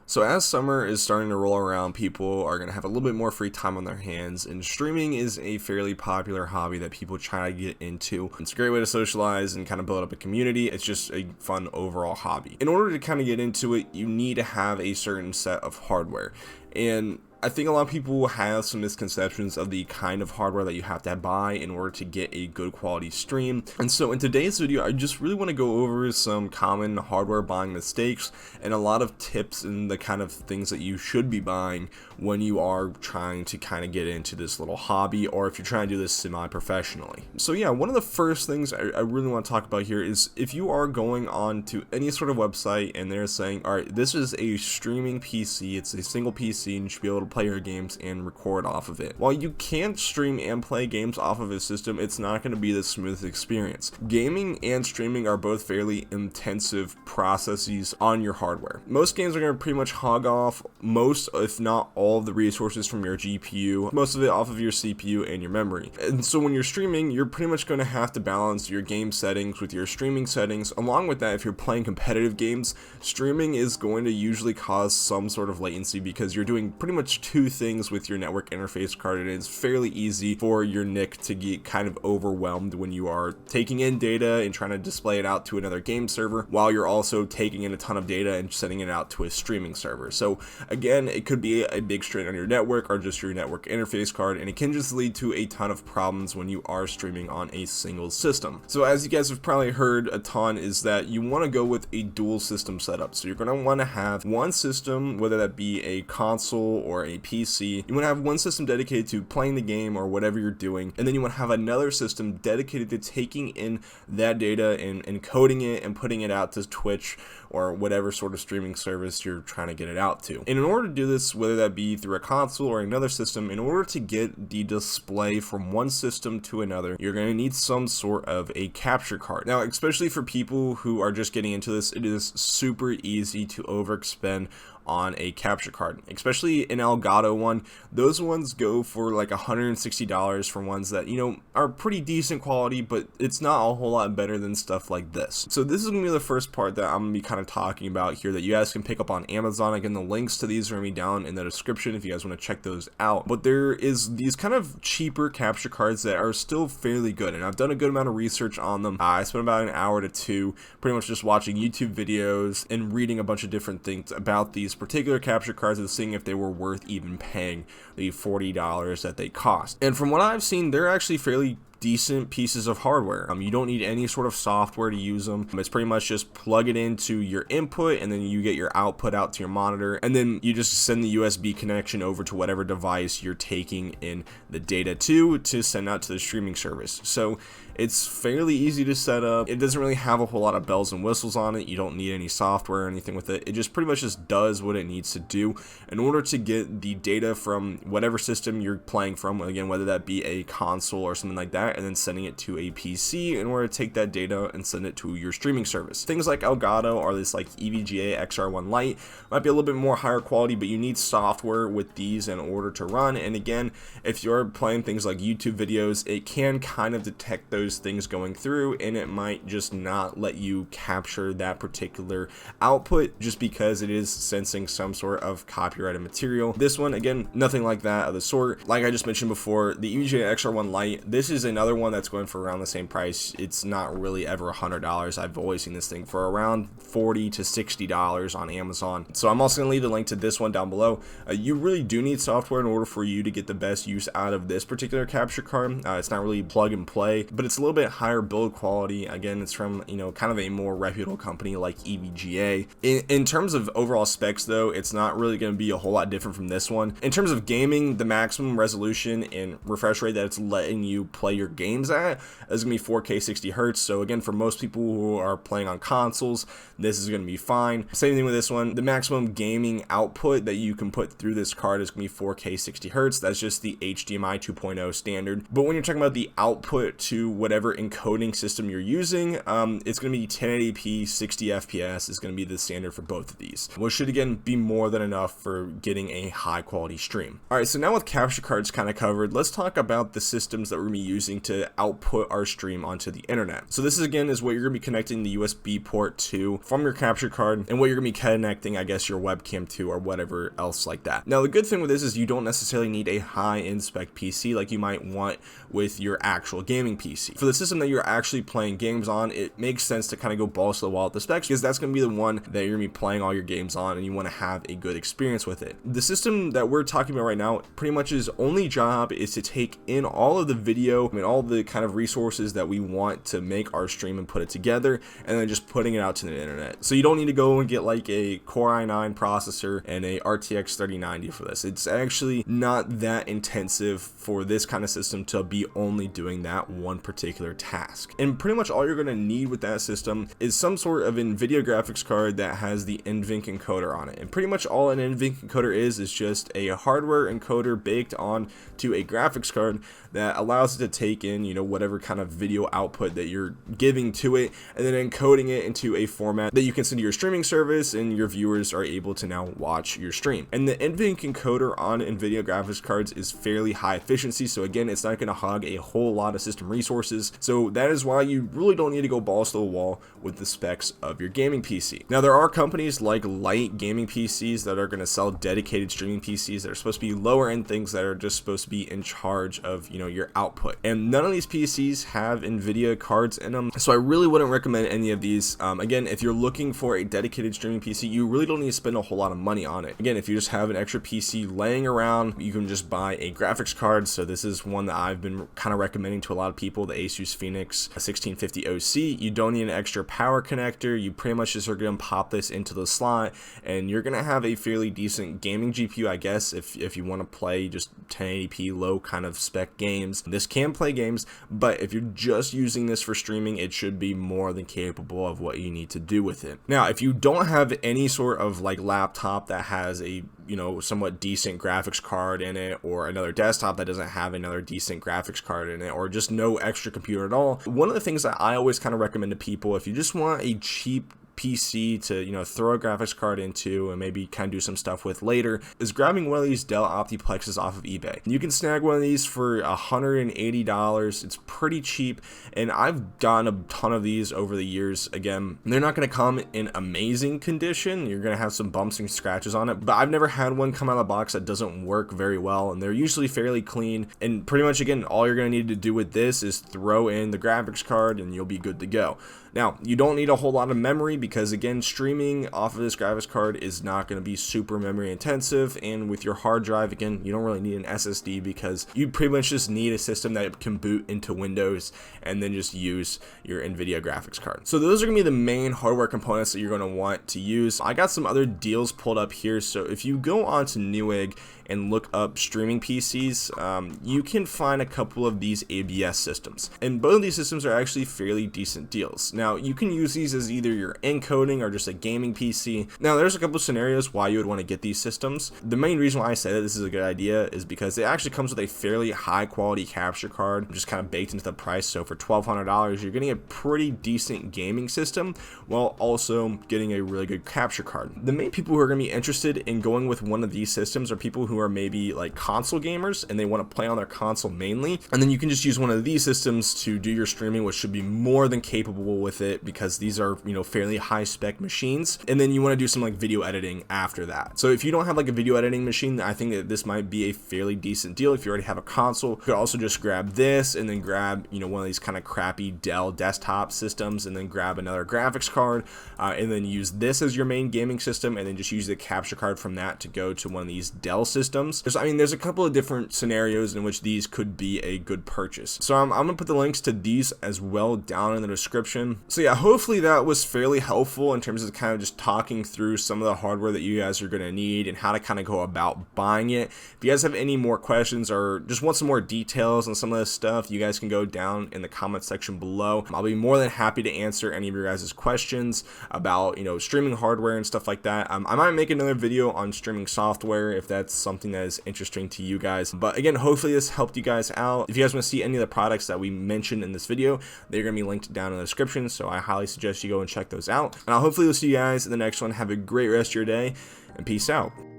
So as summer is starting to roll around, people are going to have a little bit more free time on their hands, and streaming is a fairly popular hobby that people try to get into. It's a great way to socialize and kind of build up a community. It's just a fun overall hobby. In order to kind of get into it, you need to have a certain set of hardware. And I think a lot of people have some misconceptions of the kind of hardware that you have to buy in order to get a good quality stream. And so in today's video, I just really want to go over some common hardware buying mistakes and a lot of tips and the kind of things that you should be buying when you are trying to kind of get into this little hobby, or if you're trying to do this semi-professionally. So yeah, one of the first things I really want to talk about here is if you are going on to any sort of website and they're saying, all right, this is a streaming PC, it's a single PC and you should be able to play your games and record off of it. While you can't stream and play games off of a system, it's not going to be the smoothest experience. Gaming and streaming are both fairly intensive processes on your hardware. Most games are going to pretty much hog off most, if not all, of the resources from your GPU, most of it off of your CPU and your memory. And so when you're streaming, you're pretty much going to have to balance your game settings with your streaming settings. Along with that, if you're playing competitive games, streaming is going to usually cause some sort of latency because you're doing pretty much two things with your network interface card, and it's fairly easy for your NIC to get kind of overwhelmed when you are taking in data and trying to display it out to another game server while you're also taking in a ton of data and sending it out to a streaming server. So again, it could be a big strain on your network or just your network interface card, and it can just lead to a ton of problems when you are streaming on a single system. So as you guys have probably heard a ton, is that you want to go with a dual system setup. So you're going to want to have one system, whether that be a console or a PC. You want to have one system dedicated to playing the game or whatever you're doing, and then you want to have another system dedicated to taking in that data and encoding it and putting it out to Twitch or whatever sort of streaming service you're trying to get it out to. And in order to do this, whether that be through a console or another system, in order to get the display from one system to another, you're going to need some sort of a capture card. Now, especially for people who are just getting into this, it is super easy to overexpend on a capture card, especially an Elgato one. Those ones go for like $160 for ones that, you know, are pretty decent quality, but it's not a whole lot better than stuff like this. So this is gonna be the first part that I'm gonna be kind of talking about here that you guys can pick up on Amazon. Again, the links to these are gonna be down in the description if you guys want to check those out. But there is these kind of cheaper capture cards that are still fairly good, and I've done a good amount of research on them. I spent about an hour to two pretty much just watching YouTube videos and reading a bunch of different things about these particular capture cards and seeing if they were worth even paying the $40 that they cost. And from what I've seen, they're actually fairly decent pieces of hardware. You don't need any sort of software to use them. It's pretty much just plug it into your input and then you get your output out to your monitor, and then you just send the USB connection over to whatever device you're taking in the data to send out to the streaming service. So it's fairly easy to set up. It doesn't really have a whole lot of bells and whistles on it. You don't need any software or anything with it. It just pretty much just does what it needs to do in order to get the data from whatever system you're playing from, again, whether that be a console or something like that, and then sending it to a PC in order to take that data and send it to your streaming service. Things like Elgato or this like EVGA XR1 Lite might be a little bit more higher quality, but you need software with these in order to run. And again, if you're playing things like YouTube videos, it can kind of detect those things going through, and it might just not let you capture that particular output just because it is sensing some sort of copyrighted material. This one, again, nothing like that of the sort. Like I just mentioned before, the EVGA XR1 Lite, this is another one that's going for around the same price. It's not really ever $100. I've always seen this thing for around $40 to $60 on Amazon. So I'm also going to leave a link to this one down below. You really do need software in order for you to get the best use out of this particular capture card. It's not really plug and play, but it's a little bit higher build quality. Again, it's from, you know, kind of a more reputable company like EVGA. In terms of overall specs though, it's not really going to be a whole lot different from this one. In terms of gaming, the maximum resolution and refresh rate that it's letting you play your games at is going to be 4K 60 Hz. So again, for most people who are playing on consoles, this is going to be fine. Same thing with this one. The maximum gaming output that you can put through this card is going to be 4K 60 Hz. That's just the HDMI 2.0 standard. But when you're talking about the output to whatever encoding system you're using, it's going to be 1080p 60 FPS is going to be the standard for both of these, which should again be more than enough for getting a high quality stream. Alright, so now with capture cards kind of covered, let's talk about the systems that we're going to be using using to output our stream onto the internet. So this is again is what you're going to be connecting the USB port to from your capture card, and what you're going to be connecting, I guess, your webcam to, or whatever else like that. Now the good thing with this is you don't necessarily need a high-end spec PC like you might want with your actual gaming PC. For the system that you're actually playing games on, it makes sense to kind of go balls to the wall with the specs, because that's going to be the one that you're going to be playing all your games on, and you want to have a good experience with it. The system that we're talking about right now, pretty much his only job is to take in all of the video, I mean all the kind of resources that we want to make our stream and put it together, and then just putting it out to the internet. So you don't need to go and get like a Core i9 processor and a RTX 3090 for this. It's actually not that intensive for this kind of system to be only doing that one particular task. And pretty much all you're going to need with that system is some sort of NVIDIA graphics card that has the NVENC encoder on it. And pretty much all an NVENC encoder is just a hardware encoder baked on to a graphics card that allows it to take in, you know, whatever kind of video output that you're giving to it, and then encoding it into a format that you can send to your streaming service, and your viewers are able to now watch your stream. And the NVENC encoder on NVIDIA graphics cards is fairly high efficiency, so again, it's not going to hog a whole lot of system resources. So that is why you really don't need to go balls to the wall with the specs of your gaming PC. Now there are companies like Light Gaming PCs that are going to sell dedicated streaming PCs that are supposed to be lower end things that are just supposed to be in charge of, you know, your output. And none of these PCs have NVIDIA cards in them, so I really wouldn't recommend any of these. Again, if you're looking for a dedicated streaming PC, you really don't need to spend a whole lot of money on it. Again, if you just have an extra PC laying around, you can just buy a graphics card. So this is one that I've been kind of recommending to a lot of people, the Asus Phoenix 1650 OC. You don't need an extra power connector. You pretty much just are going to pop this into the slot, and you're going to have a fairly decent gaming GPU, I guess, if you want to play just 1080p low kind of spec games. This can play games, but if you're just using this for streaming, it should be more than capable of what you need to do with it. Now, if you don't have any sort of like laptop that has a, you know, somewhat decent graphics card in it, or another desktop that doesn't have another decent graphics card in it, or just no extra computer at all, one of the things that I always kind of recommend to people, if you just want a cheap PC to, you know, throw a graphics card into and maybe kind of do some stuff with later, is grabbing one of these Dell Optiplexes off of eBay. You can snag one of these for $180. It's pretty cheap, and I've gotten a ton of these over the years. Again, they're not going to come in amazing condition. You're going to have some bumps and scratches on it, but I've never had one come out of the box that doesn't work very well, and they're usually fairly clean. And pretty much, again, all you're going to need to do with this is throw in the graphics card and you'll be good to go. Now, you don't need a whole lot of memory, because again, streaming off of this graphics card is not going to be super memory intensive, and with your hard drive, again, you don't really need an SSD, because you pretty much just need a system that can boot into Windows and then just use your NVIDIA graphics card. So those are going to be the main hardware components that you're going to want to use. I got some other deals pulled up here, so if you go onto Newegg and look up streaming PCs, you can find a couple of these ABS systems, and both of these systems are actually fairly decent deals. Now, you can use these as either your encoding or just a gaming PC. Now, there's a couple of scenarios why you would want to get these systems. The main reason why I say that this is a good idea is because it actually comes with a fairly high quality capture card, just kind of baked into the price. So for $1,200, you're getting a pretty decent gaming system while also getting a really good capture card. The main people who are going to be interested in going with one of these systems are people who are maybe like console gamers and they want to play on their console mainly, and then you can just use one of these systems to do your streaming, which should be more than capable with it, because these are, you know, fairly high spec machines. And then you want to do some like video editing after that. So if you don't have like a video editing machine, I think that this might be a fairly decent deal. If you already have a console, you could also just grab this and then grab, you know, one of these kind of crappy Dell desktop systems, and then grab another graphics card, and then use this as your main gaming system, and then just use the capture card from that to go to one of these Dell systems. There's a couple of different scenarios in which these could be a good purchase. So I'm gonna put the links to these as well down in the description. So yeah, hopefully that was fairly helpful in terms of kind of just talking through some of the hardware that you guys are gonna need and how to kind of go about buying it. If you guys have any more questions or just want some more details on some of this stuff, you guys can go down in the comment section below. I'll be more than happy to answer any of your guys' questions about, you know, streaming hardware and stuff like that. I might make another video on streaming software if that's something that is interesting to you guys. But again, hopefully this helped you guys out. If you guys want to see any of the products that we mentioned in this video, they're going to be linked down in the description, so I highly suggest you go and check those out. And I'll hopefully see you guys in the next one. Have a great rest of your day, and peace out.